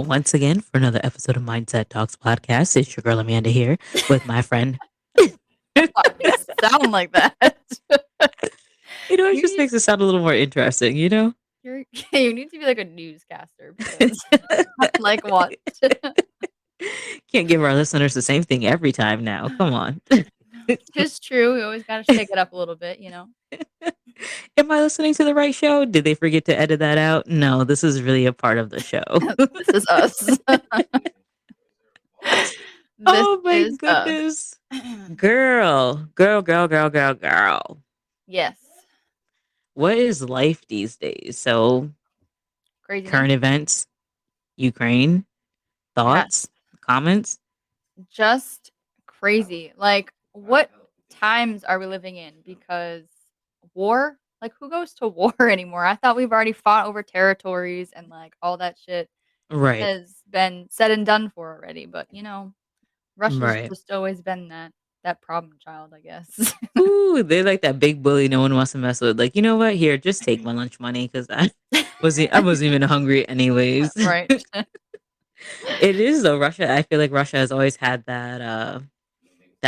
once again for another episode of Mindset Talks podcast. It's your girl Amanda here with my friend. Why do you sound like that? It You just need makes it sound a little more interesting. you're you need to be like a newscaster because like what? Can't give our listeners the same thing every time now. Come on. It's true, we always gotta shake it up a little bit, you know? Am I listening to the right show? Did they forget to edit that out? No, this is really a part of the show. This is us. This Oh my is us. goodness. Girl. Yes. What is life these days? So, Craziness? current events, Ukraine, Yes. thoughts, comments? Just crazy. Like, what times are we living in? Because war? Like, who goes to war anymore? I thought we've already fought over territories and, like, all that shit Right, has been said and done for already, but, Russia's right. just always been that problem child, I guess. Ooh, they're like that big bully no one wants to mess with. Like, you know what? Here, just take my lunch money because I wasn't even hungry anyways. Right. It is though. Russia. I feel like Russia has always had that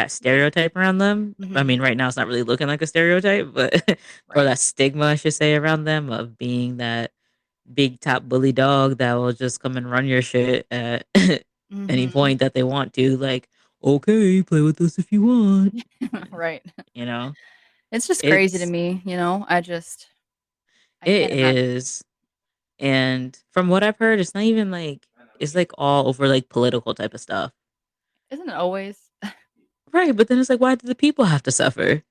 stereotype around them. I Mhm. mean, right now it's not really looking like a stereotype, but or Right. that stigma I should say around them of being that big top bully dog that will just come and run your shit at any Mhm. point that they want to. Like, okay, play with us if you want. Right. You know, It's just crazy to it's me, I it can't imagine. is, and from what I've heard, it's not even like it's like all over like political type of stuff, Isn't it always? right? But then it's like, why do the people have to suffer?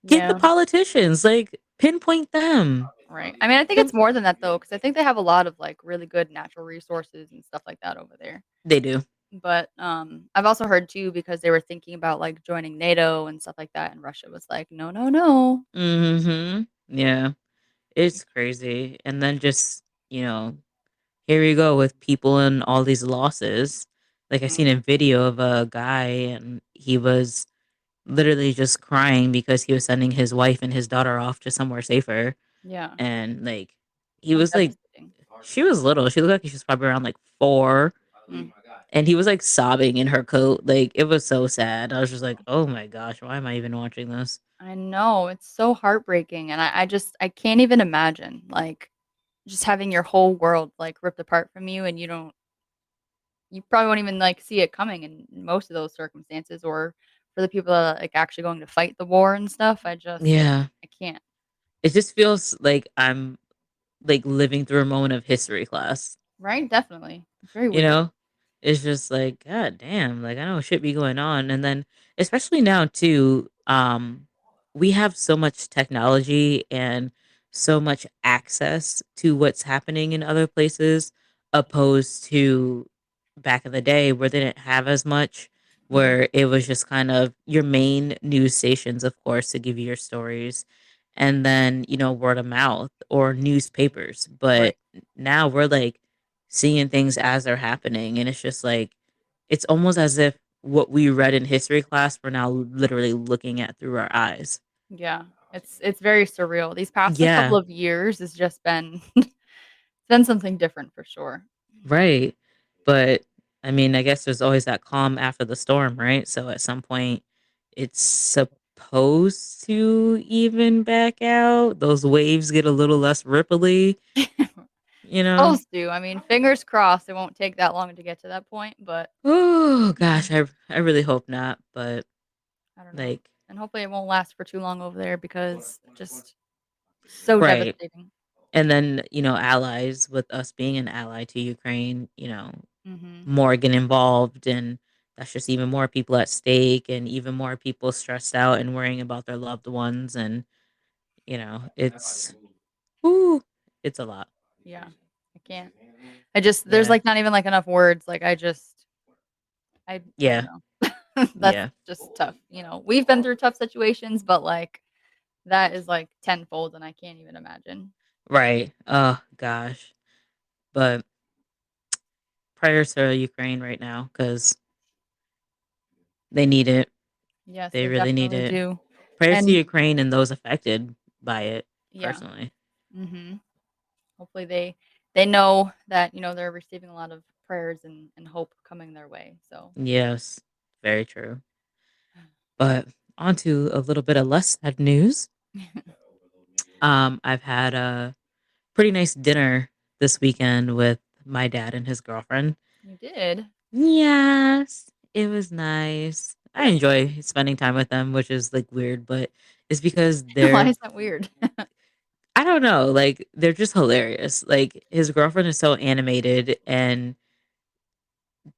Get the Yeah, politicians, like pinpoint them. right. I mean, I think it's Them- more than that though, because I think they have a lot of, like, really good natural resources and stuff like that over there. They do. But, I've also heard too because they were thinking about, like, joining NATO and stuff like that, and Russia was like, "No, no, no." Yeah, it's crazy. And then just here we go with people and all these losses. Like I seen a video of a guy and he was literally just crying because he was sending his wife and his daughter off to somewhere safer. Yeah. And like he How was like devastating. she was little. She looked like she was probably around like 4. Mm. And he was like sobbing in her coat. Like it was so sad. I was just like, oh my gosh, why am I even watching this? I know, it's so heartbreaking, and I can't even imagine, like, just having your whole world, like, ripped apart from you, and you probably won't even, like, see it coming in most of those circumstances, or for the people that are, like, actually going to fight the war and stuff, Yeah. I can't. It just feels like I'm like living through a moment of history class. Right? Definitely. It's very You weird. know? It's just like, god damn, like I know shit be going on. And then especially now too, we have so much technology and so much access to what's happening in other places opposed to back in the day where they didn't have as much, Mhm. where it was just kind of your main news stations, of course, to give you your stories, and then, word of mouth or newspapers. Right. But now we're like seeing things as they're happening. And it's just like, it's almost as if what we read in history class, we're now literally looking at through our eyes. Yeah. It's very surreal. These past, like, couple Yeah, of years has just been it's been something different for sure. right. But I mean, I guess there's always that calm after the storm, right? So at some point, it's supposed to even back out. Those waves get a little less ripply, you know? Supposed to. I mean, fingers crossed it won't take that long to get to that point, but Oh gosh, I really hope not. But I don't know. like, And hopefully it won't last for too long over there because just so right. devastating. And then, allies with us being an ally to Ukraine, Mhm. more get involved and that's just even more people at stake and even more people stressed out and worrying about their loved ones and it's ooh, it's a lot. Yeah. I can't. I just there's, Yeah. like, not even, like, enough words. Like, I don't Yeah. know. That's Yeah. just tough, you know? We've been through tough situations, but, like, that is, like, tenfold, and I can't even imagine. Right. Oh gosh. But prayers to Ukraine right now cuz they need it. Yes, They they really need definitely it. do. Prayers to And Ukraine and those affected by it yeah. personally. Mhm. Hopefully they know that, they're receiving a lot of prayers and hope coming their way. So, Yes, very true. But on to a little bit of less sad news. I've had a pretty nice dinner this weekend with my dad and his girlfriend. you did. Yes, it was nice. I Good. enjoy spending time with them, which is like weird, but it's because Why they're is that weird? I don't know, like they're just hilarious. Like his girlfriend is so animated and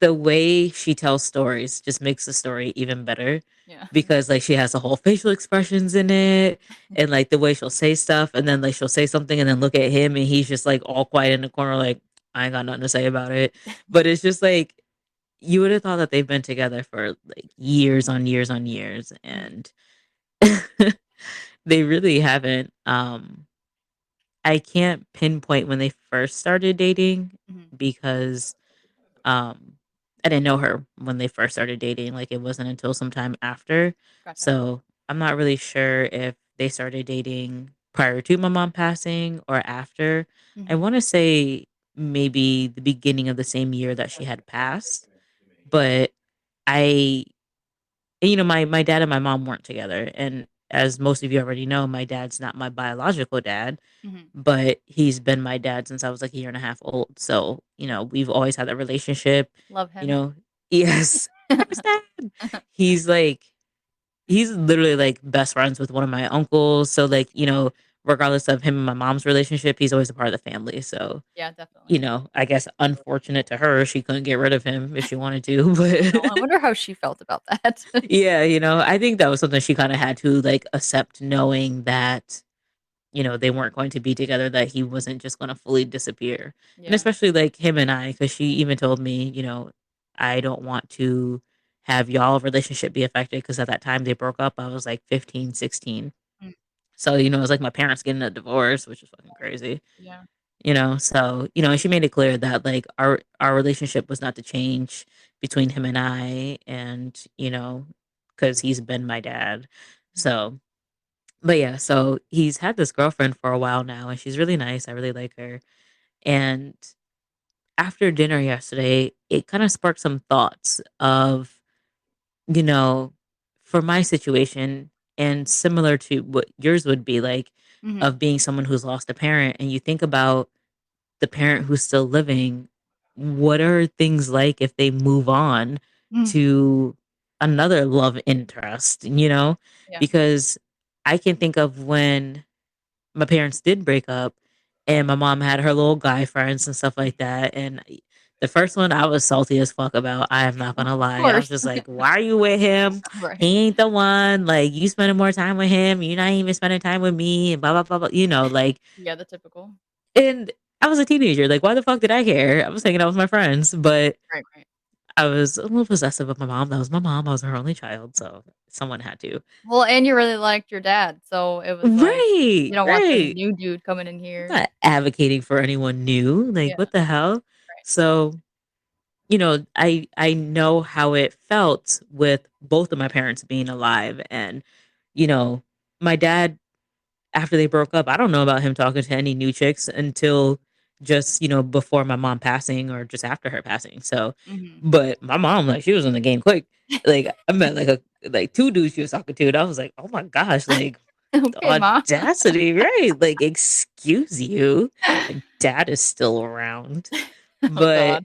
the way she tells stories just makes the story even better Yeah. because like she has the whole facial expressions in it and like the way she'll say stuff and then like she'll say something and then look at him and he's just like all quiet in the corner like I ain't got nothing to say about it. But it's just like you would have thought that they've been together for like years on years on years Mm, and they really haven't. I can't pinpoint when they first started dating mhm. because Um, I didn't know her when they first started dating, like, it wasn't until some time after. Gotcha. So, I'm not really sure if they started dating prior to my mom passing or after. I Mhm. wanna say maybe the beginning of the same year that she had passed, but I my dad and my mom weren't together, and as most of you already know, my dad's not my biological dad, Mhm. but he's been my dad since I was, like, a year and a half old, so, we've always had that relationship, Love you him. know Yes. Yes, dad. He's, like he's literally, like, best friends with one of my uncles, so, like, regardless of him and my mom's relationship, he's always a part of the family, so, Yeah, definitely. I guess unfortunate to her, she couldn't get rid of him if she wanted to, I know. I but wonder how she felt about that. yeah, I think that was something she kinda had to, like, accept knowing that they weren't going to be together, that he wasn't just gonna fully disappear. And Yeah. especially like him and I, because she even told me, I don't want to have y'all relationship be affected because at that time they broke up. I was like 15, 16. Mm, So, it was like my parents getting a divorce, which is fucking crazy. yeah. So, and she made it clear that like our relationship was not to change between him and I and, because he's been my dad. Mhm. So but yeah, so he's had this girlfriend for a while now, and she's really nice. I really like her. And after dinner yesterday, it kind of sparked some thoughts of, you know, for my situation, and similar to what yours would be like, Mhm. of being someone who's lost a parent, and you think about the parent who's still living. What are things like if they move on Mm, to another love interest, yeah. Because I can think of when my parents did break up and my mom had her little guy friends and stuff like that. And the first one I was salty as fuck about. I am not Of gonna lie. I was course. just like, why are you with him? Right. He ain't the one. Like you spending more time with him. You're not even spending time with me and blah blah blah blah. Like Yeah, the typical. and I was a teenager. Like, why the fuck did I care? I was hanging out with my friends, but Right, right. I was a little possessive of my mom. That was my mom. I was her only child, so someone had to. Well, and you really liked your dad, so it was like, Right, you don't want some right. new dude coming in I'm here. not advocating for anyone new. Like, Yeah, what the hell? right. So, I know how it felt with both of my parents being alive, and you know, my dad after they broke up, I don't know about him talking to any new chicks until just, before my mom passing or just after her passing. So, Mhm. but my mom, like, she was in the game quick. Like, I met like two dudes she was talking to, and I was like, oh my gosh, like the Okay, ma. audacity, right? Like, excuse you. My dad is still around. Oh But,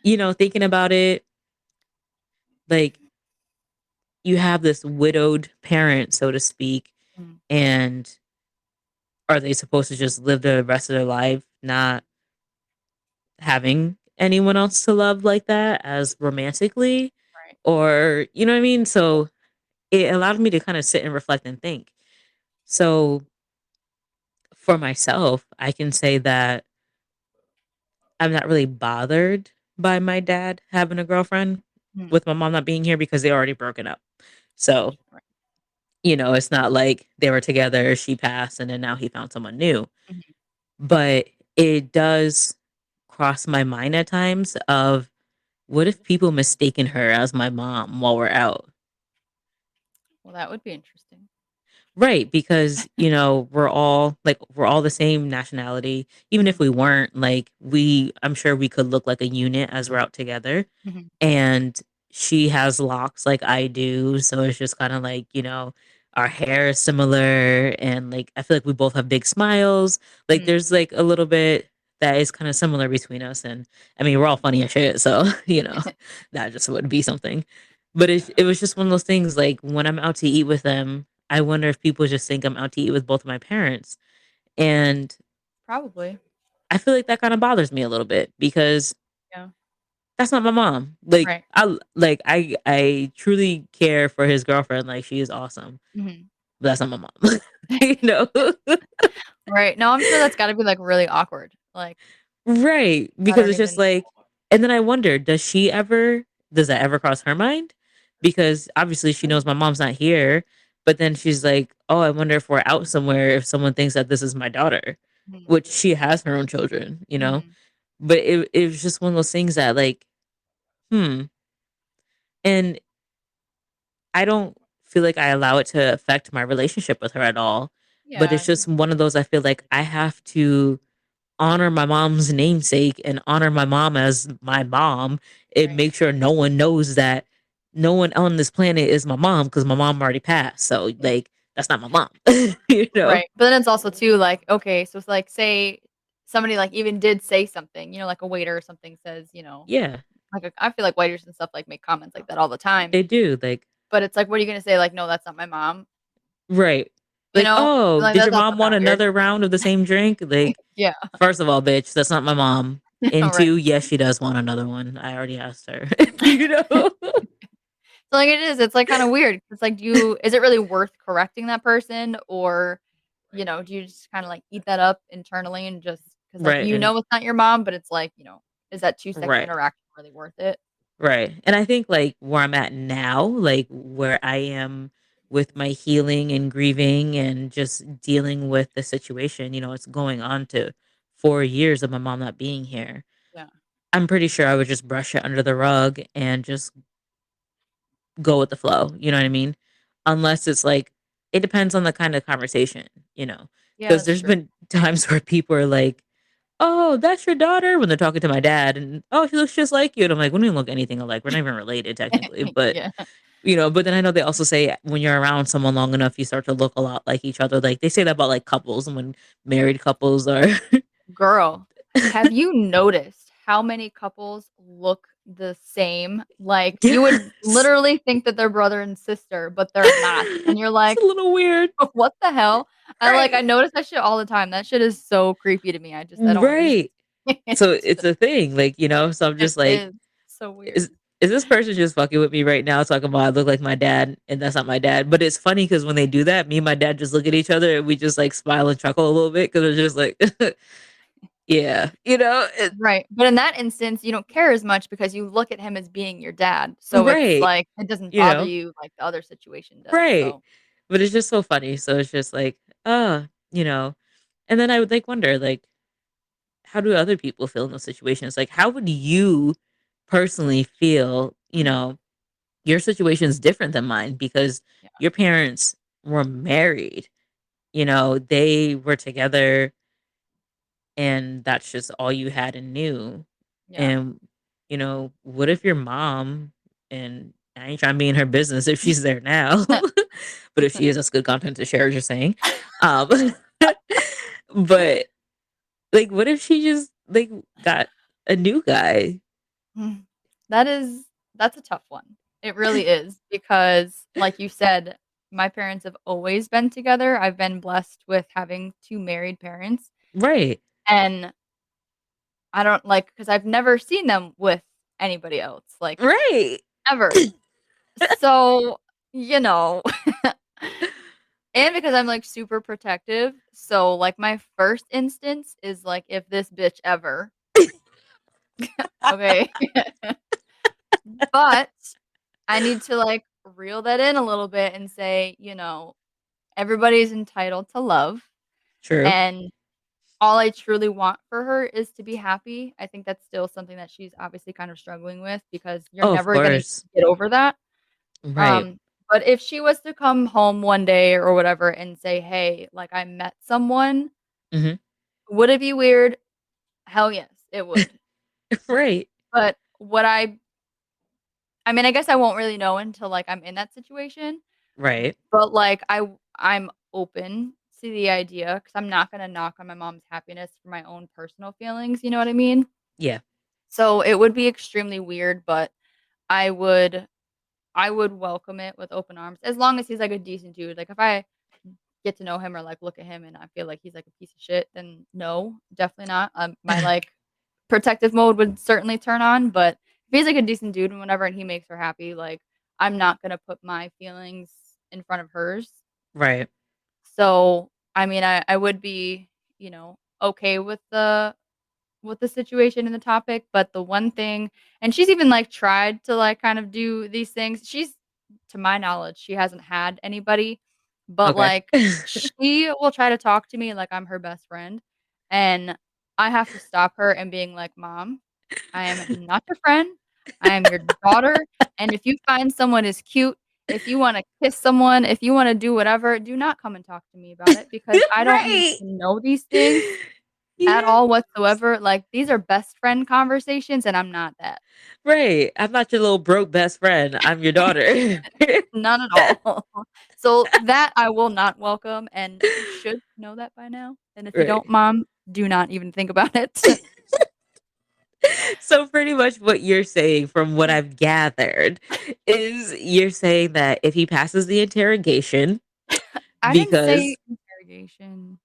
god. thinking about it, like, you have this widowed parent, so to speak, Mm, and are they supposed to just live the rest of their life not having anyone else to love like that as romantically? right. Or, you know what I mean? So it allowed me to kind of sit and reflect and think. So for myself, I can say that I'm not really bothered by my dad having a girlfriend Mm, with my mom not being here because they already broken up. So, right. it's not like they were together, she passed, and then now he found someone new. Mhm. But it does cross my mind at times of what if people mistaken her as my mom while we're out? Well, that would be interesting. Right, because, we're all the same nationality. Even if Mhm, we weren't, I'm sure we could look like a unit as we're out together. mhm, And she has locks like I do, so it's just kind of like, our hair is similar, and like I feel like we both have big smiles. Like mhm. there's like a little bit that is kind of similar between us, and I mean we're all funny as shit, so that just would be something. But it was just one of those things. Like when I'm out to eat with them, I wonder if people just think I'm out to eat with both of my parents, and Probably. I feel like that kind of bothers me a little bit because Yeah. that's not my mom. Like Right. I truly care for his girlfriend. Like she is awesome, Mhm. but that's not my mom. you know, Right. No, I'm sure that's gotta be, like, really awkward. Like, right? I Because don't it's just even like, and then I wonder, does that ever cross her mind? Because obviously she knows my mom's not here, but then she's like, oh, I wonder if we're out somewhere, if someone thinks that this is my daughter, Mhm, which she has her own children. mhm. But it was just one of those things that like, hmm, and I don't feel like I allow it to affect my relationship with her at all. But it's Yeah. just one of those I feel like I have to honor my mom's namesake and honor my mom as my mom and Right. make sure no one knows that no one on this planet is my mom because my mom already passed. So Yeah. like that's not my mom. you know? Right. But then it's also too, like, okay, so it's like, say somebody, like, even did say something, like a waiter or something says, Yeah, like, I feel like waiters and stuff, like, make comments like that all the time. they do. Like, But it's like, what are you gonna say? Like, "No, that's not my mom." right. You Like, know? oh, Like, did that's your also mom want kinda weird. another round of the same drink? Like, Yeah. first of all, bitch, that's not my mom. And Right. two, yes, she does want another one. I already asked her. you know? So, like, it's, like, kinda weird. It's like, is it really worth correcting that person, or, do you just kinda, like, eat that up internally and just because like, right. And it's not your mom, but it's like, is that 2-second right. interaction really worth it? Right. And I think like where I'm at now, like where I am with my healing and grieving and just dealing with the situation, it's going on to 4 years of my mom not being here. Yeah. I'm pretty sure I would just brush it under the rug and just go with the flow. You know what I mean? Unless it's like, it depends on the kind of conversation. Yeah, Because that's there's true. been times where people are like, oh, that's your daughter when they're talking to my dad. And oh, she looks just like you. And I'm like, we don't even look anything alike. We're not even related technically. But Yeah. but then I know they also say when you're around someone long enough, you start to look a lot like each other. Like they say that about like couples and when married couples are. Girl, have you noticed how many couples look the same? Like, you would yes. literally think that they're brother and sister, but they're not, and you're It's like, a little weird. "What the hell?" I Right. notice that shit all the time. That shit is so creepy to me. I don't understand Right. So it. it's a thing. So I'm It just like, is so weird. is this person just fucking with me right now talking about I look like my dad and that's not my dad? But it's funny because when they do that, me and my dad just look at each other and we just like smile and chuckle a little bit because it's just like, yeah, Right, but in that instance, you don't care as much because you look at him as being your dad, so it's right, like, it doesn't you bother know, you like the other situation does, right. so But it's just so funny. So it's just like, you know, and then I would like wonder, like, how do other people feel in those situations? Like, how would you personally feel? Mhm. Your situation is different than mine because Yeah, your parents were married. They were together and that's just all you had and knew. yeah. And, what if your mom, and I ain't trying to be in her business if she's there now, but if she is, that's good content to share, just saying. Um, but like, what if she just like got a new guy? Mm. That is that's a tough one. It really is because, like you said, my parents have always been together. I've been blessed with having 2 married parents, Right. and I don't like because 'cause I've never seen them with anybody else, like, Right. ever. So, you know, and because I'm, like, super protective, so, like, my first instance is, like, if this bitch ever, okay? But I need to, like, reel that in a little bit and say, everybody's entitled to love, True. and all I truly want for her is to be happy. I think that's still something that she's obviously kind of struggling with because you're Oh, of never gonna course. get over that. Right. But if she was to come home one day or whatever and say, "Hey, like, I met someone," Mhm. would it be weird? Hell yes, it would. Right. But would I mean, I guess I won't really know until, like, I'm in that situation, Right. but, like, I'm open to the idea because 'cause I'm not gonna knock on my mom's happiness for my own personal feelings, you know what I mean? Yeah. So, it would be extremely weird, but I would I would welcome it with open arms as long as he's, like, a decent dude. Like, if I get to know him or, like, look at him and I feel like he's, like, a piece of shit, then no, definitely not. My, like, protective mode would certainly turn on, but if he's, like, a decent dude and whatever and he makes her happy, like, I'm not gonna put my feelings in front of hers. Right. So, I mean, I would be, okay with the situation and the topic, but the one thing and she's even, like, tried to, like, kind of do these things. To my knowledge, she hasn't had anybody, but, Okay. like, she will try to talk to me like I'm her best friend, and I have to stop her and being like, "Mom, I am not your friend. I am your daughter, and if you find someone is cute, if you wanna kiss someone, if you wanna do whatever, do not come and talk to me about it because I don't need Right. to know these things at Yes. all whatsoever, like, these are best friend conversations, and I'm not that. Right. I'm not your little broke best friend. I'm your daughter. None at all. So, that I will not welcome, and you should know that by now, and if you Right. don't, mom, do not even think about it. So pretty much what you're saying from what I've gathered is you're saying that if he passes the interrogation I didn't say because interrogation.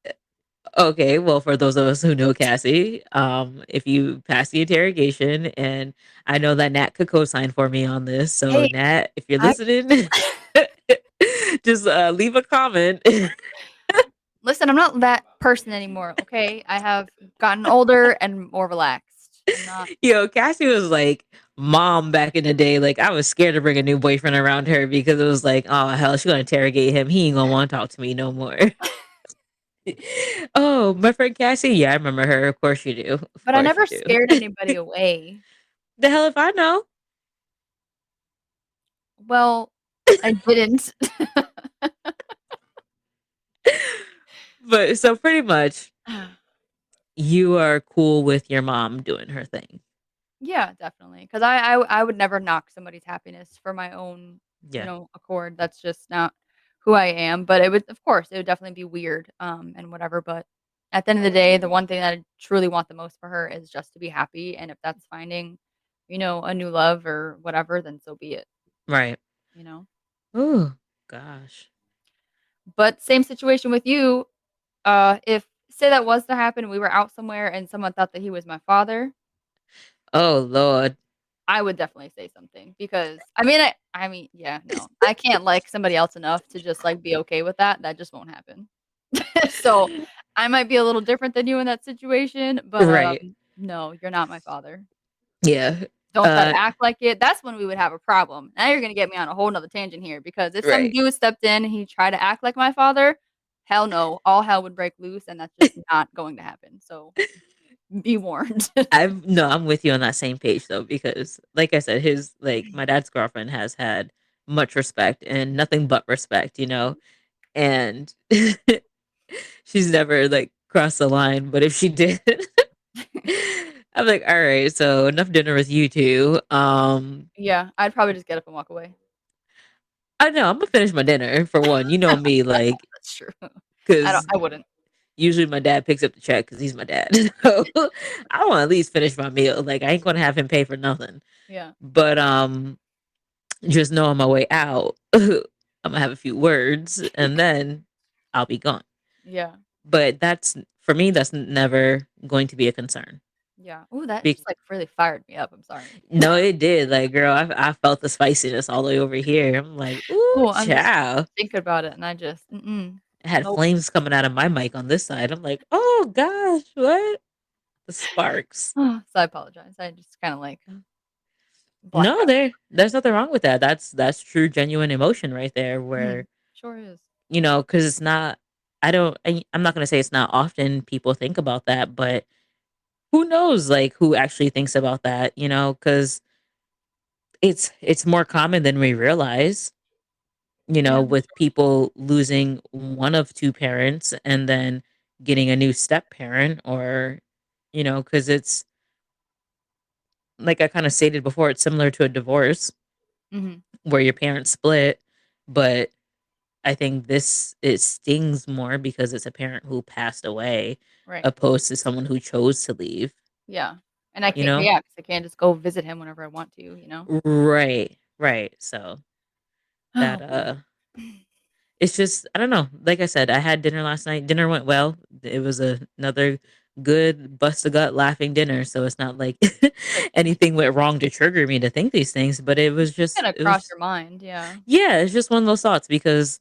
okay, well for those of us who know Cassie, if you pass the interrogation and I know that Nat could co-sign for me on this. So Hey, Nat, if you're I listening, just leave a comment. listen, I'm not that person anymore, okay? I have gotten older and more relaxed. I'm not Cassie was like mom back in the day. Like I was scared to bring a new boyfriend around her because it was like, oh hell, she's gonna interrogate him. He ain't gonna want to talk to me no more. Oh, my friend Cassie. Yeah, I remember her. Of course you do. Of but I course you never do. scared anybody away. The hell if I know. Well, I didn't. But so pretty much you are cool with your mom doing her thing. Yeah, definitely. 'Cause I would never knock somebody's happiness for my own, Yeah. accord. That's just not who I am, but it would of course, it would definitely be weird, and whatever, but at the end of the day, the one thing that I truly want the most for her is just to be happy, and if that's finding, a new love or whatever, then so be it, Right. you know? Oh gosh. But same situation with you, if say that was to happen, we were out somewhere and someone thought that he was my father, Oh Lord. I would definitely say something because I mean, yeah, no. I can't like somebody else enough to just, like, be okay with that. That just won't happen. So, I might be a little different than you in that situation, but, Right. no, you're not my father. Yeah. Don't try Uh to act like it. That's when we would have a problem. Now you're gonna get me on a whole 'nother tangent here because if some right. dude stepped in and he tried to act like my father, hell no, all hell would break loose, and that's just not going to happen. So, be warned. I've no, I'm with you on that same page though, because like I said, his like my dad's girlfriend has had much respect and nothing but respect, and she's never like crossed the line. But if she did, I'm like, all right, so enough dinner with you two. Yeah, I'd probably just get up and walk away. I know I'm gonna finish my dinner for one. You know me, like, That's true. because I wouldn't. usually my dad picks up the check because he's my dad. So I want to at least finish my meal. Like I ain't gonna have him pay for nothing. Yeah, But just know on my way out, I'm gonna have a few words and then I'll be gone. yeah, But that's for me, that's never going to be a concern. yeah. Ooh, that Be- just, like, really fired me up, I'm sorry. no, it did. Like, girl, I felt the spiciness all the way over here. I'm like, ooh, Oh, I'm just child. thinking about it, and I just I had nope. flames coming out of my mic on this side. I'm like, oh gosh, what? The sparks. So I apologize. I just kinda, like, blacked No, out. there's nothing wrong with that. That's true, genuine emotion right there. Where Sure is. because it's not. I'm not gonna say it's not often people think about that, but who knows, like, who actually thinks about that, because it's more common than we realize. Yeah. with people losing one of two parents and then getting a new step parent, or, because it's like I kind of stated before, it's similar to a divorce Mhm. where your parents split, but I think this it stings more because it's a parent who passed away Right. opposed to someone who chose to leave, Yeah. And I you can't know? yeah, 'cause I can't just go visit him whenever I want to, you know? Right, right. So that Oh, boy. it's just I don't know. Like I said, I had dinner last night. Dinner went well. It was another good bust a gut laughing dinner. So it's not like Good. anything went wrong to trigger me to think these things, but Gonna it cross was your mind, yeah. yeah, it's just one of those thoughts because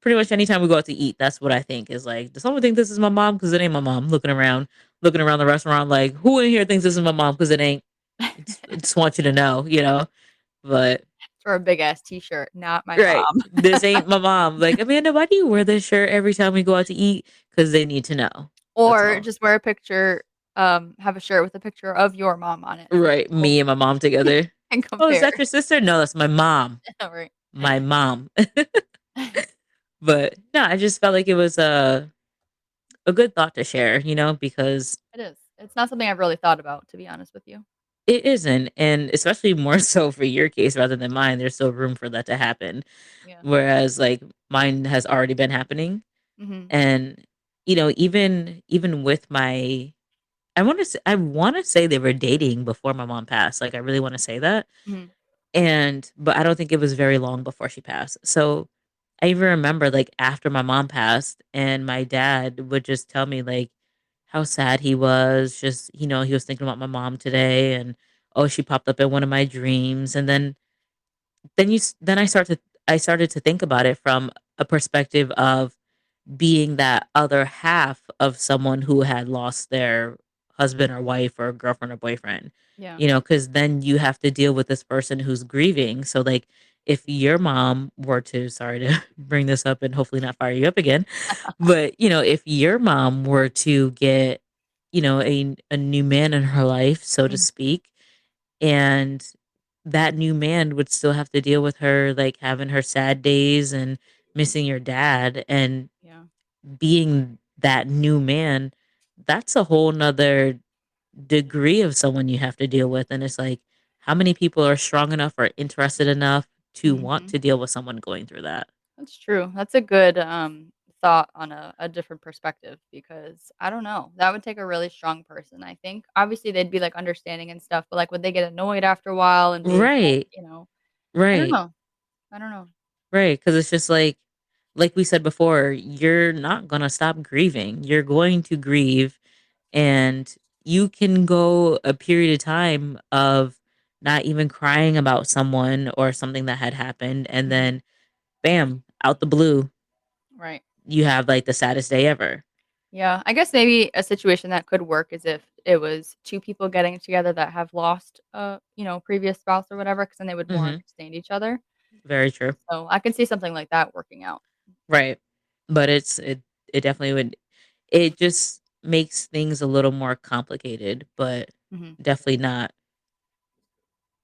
pretty much anytime we go out to eat, that's what I think is like, does someone think this is my mom? Because it ain't my mom. Looking around the restaurant, like, who in here thinks this is my mom? Because it ain't. I just want you to know. But For a big ass T-shirt, not my right, mom. this ain't my mom. Like, Amanda, why do you wear this shirt every time we go out to eat? Because they need to know. That's Or all. just wear a picture, have a shirt with a picture of your mom on it so Right, people me and my mom together. can Oh, is compare. that your sister? No, that's my mom. Right. My mom. But no, I just felt like it was a good thought to share, because It is. It's not something I've really thought about, to be honest with you. it isn't, and especially more so for your case rather than mine, there's still room for that to happen. Yeah. Whereas like mine has already been happening. Mhm. And even with my I want to say they were dating before my mom passed. Like I really want to say that. Mhm. And but I don't think it was very long before she passed. So I even remember like after my mom passed and my dad would just tell me like how sad he was. Just, he was thinking about my mom today and oh, she popped up in one of my dreams. And then I started to think about it from a perspective of being that other half of someone who had lost their husband or wife or girlfriend or boyfriend. Yeah. Because then you have to deal with this person who's grieving. So like if your mom were to, sorry to bring this up and hopefully not fire you up again, but if your mom were to get a new man in her life, so to Mhm. speak, and that new man would still have to deal with her like having her sad days and missing your dad and Yeah. being that new man, that's a whole nother degree of someone you have to deal with. And it's like, how many people are strong enough or interested enough to want Mhm. to deal with someone going through that? That's true. That's a good, thought on a different perspective because I don't know. That would take a really strong person, I think. Obviously, they'd be, like, understanding and stuff, but, like, would they get annoyed after a while and be like, Right. I don't Right. know. I don't know. Right. Because it's just like we said before, you're not going to stop grieving. You're going to grieve and you can go a period of time of not even crying about someone or something that had happened and Mhm. then bam, out the blue, Right. you have like the saddest day ever. Yeah, I guess maybe a situation that could work is if it was 2 people getting together that have lost a, previous spouse or whatever, because then they would more Mhm. understand each other. Very true. So, I could see something like that working out. Right. But it definitely would it just makes things a little more complicated, but Mhm. definitely not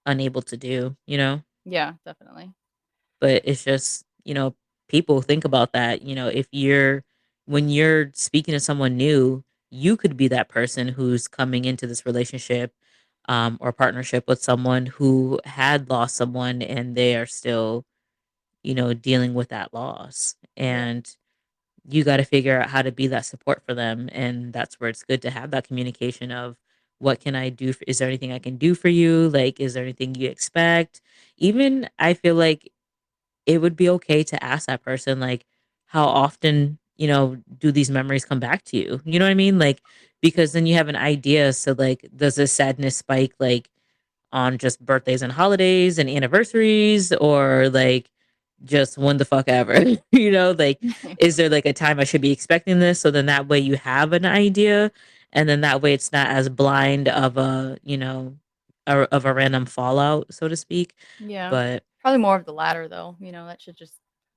unable to do. Yeah, definitely. But it's just, people think about that, if you're when you're speaking to someone new, you could be that person who's coming into this relationship or partnership with someone who had lost someone and they are still, dealing with that loss. Yeah. And you got to figure out how to be that support for them. And that's where it's good to have that communication of what can I do? Is there anything I can do for you? Like, is there anything you expect? Even I feel like it would be okay to ask that person like how often, do these memories come back to you? You know what I mean? Like because then you have an idea. So like does this sadness spike like on just birthdays and holidays and anniversaries or like just when the fuck ever? Like is there like a time I should be expecting this? So then that way you have an idea and then that way it's not as blind of of a random fallout, so to speak. Yeah. But Probably more of the latter though, that should just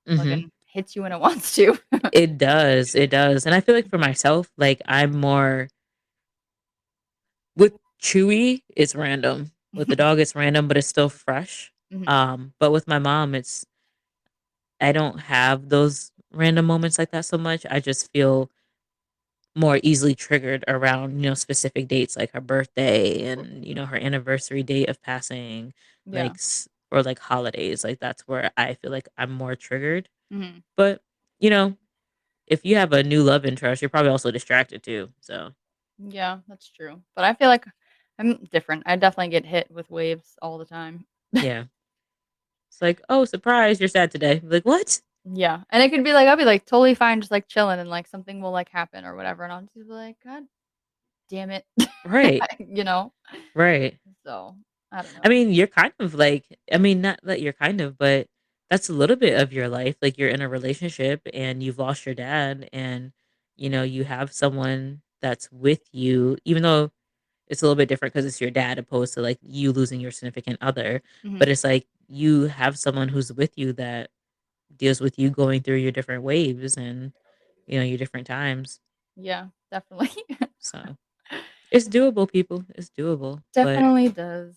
mhm. fucking hits you when it wants to. It does, and I feel like for myself, like, I'm more with Chewy, it's random. With the dog, it's random, but it's still fresh. Mhm. But with my mom, it's I don't have those random moments like that so much. I just feel more easily triggered around, specific dates like her birthday and, her anniversary date of passing, Yeah. or like holidays. Like that's where I feel like I'm more triggered. Mhm. But, you know, if you have a new love interest, you're probably also distracted too. So, Yeah, that's true. But I feel like I'm different. I definitely get hit with waves all the time. yeah. It's like, "Oh, surprise, you're sad today." Like, "What?" Yeah, and it could be like I'll be like totally fine, just like chilling, and like something will like happen or whatever, and I'll just be like, God damn it, Right. you know. Right. So I don't I know. mean, you're kind of like, not that you're kind of, but that's a little bit of your life. Like you're in a relationship and you've lost your dad and you have someone that's with you, even though it's a little bit different because it's your dad opposed to like you losing your significant other. But Hmm. it's like you have someone who's with you that deals with you going through your different waves and your different times. Yeah, definitely, So it's doable, people. It's doable. But definitely does.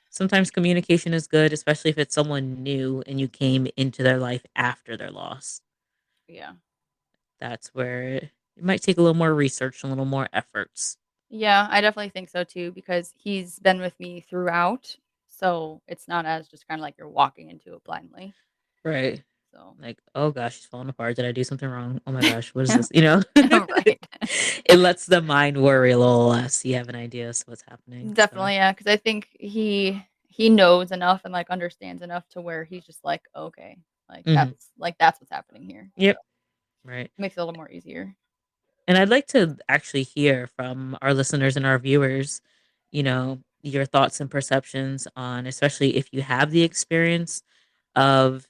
sometimes communication is good, especially if it's someone new and you came into their life after their loss. Yeah, That's where it might take a little more research, a little more efforts. yeah, I definitely think so too because he's been with me throughout, so it's not as just kind of like you're walking into it blindly. Right. So Like, oh gosh, she's falling apart. Did I do something wrong? Oh my gosh, what is this? You know? right. It lets the mind worry a little less. You have an idea as to what's happening. So Definitely, yeah, because I think he knows enough and, like, understands enough to where he's just like, "Okay, mhm. that's what's happening here." Yep. So, Right. makes it a little more easier. And I'd like to actually hear from our listeners and our viewers, your thoughts and perceptions on, especially if you have the experience of,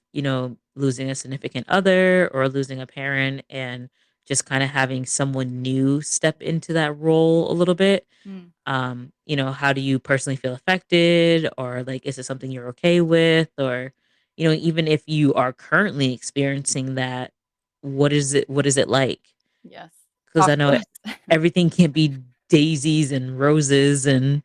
losing a significant other or losing a parent and just kind of having someone new step into that role a little bit. Mm, How do you personally feel affected, or like is it something you're okay with, or even if you are currently experiencing that, what is it like? yes. Because I Talk to know us. everything can't be daisies and roses and,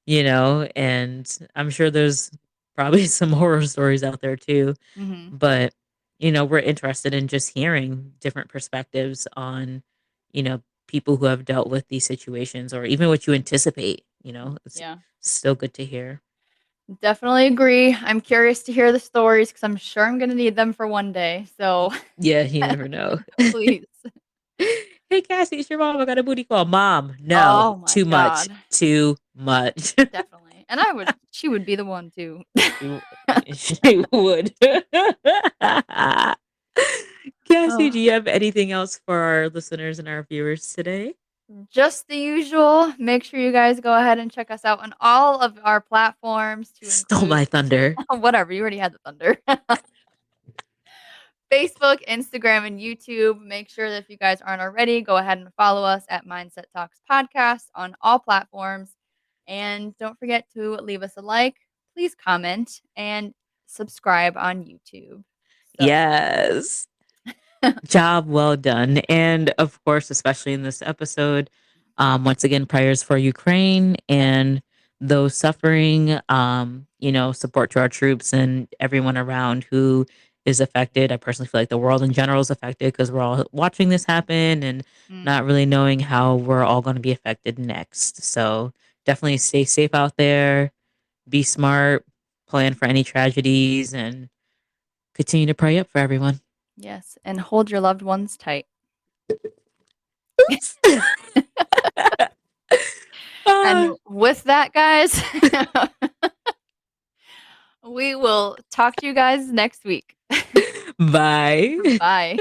and I'm sure there's probably some horror stories out there too. Mhm. But, we're interested in just hearing different perspectives on, people who have dealt with these situations or even what you anticipate, it's Yeah. still good to hear. Definitely agree. I'm curious to hear the stories because 'cause I'm sure I'm gonna need them for one day, so Yeah, you never know. please. Hey, Cassie, it's your mom. I got a booty call. Mom, no, Oh my too much. god. Too much. Definitely. And she would be the one too. She w she would. Cassie, do Oh. you have anything else for our listeners and our viewers today? Just the usual. Make sure you guys go ahead and check us out on all of our platforms to Stole include my thunder. whatever, you already had the thunder. Facebook, Instagram, and YouTube. Make sure that if you guys aren't already, go ahead and follow us at Mindset Talks Podcast on all platforms. And don't forget to leave us a like, please comment, and subscribe on YouTube. So, Yes. Job well done. And of course, especially in this episode, once again, prayers for Ukraine yes. and those suffering, support to our troops and everyone around who is affected. I personally feel like the world in general is affected because we're all watching this happen and not Mm, really knowing how we're all going to be affected next. So definitely stay safe out there, be smart, plan for any tragedies, and continue to pray up for everyone. yes. And hold your loved ones tight. And Ah, with that, guys, we will talk to you guys next week. bye. Bye.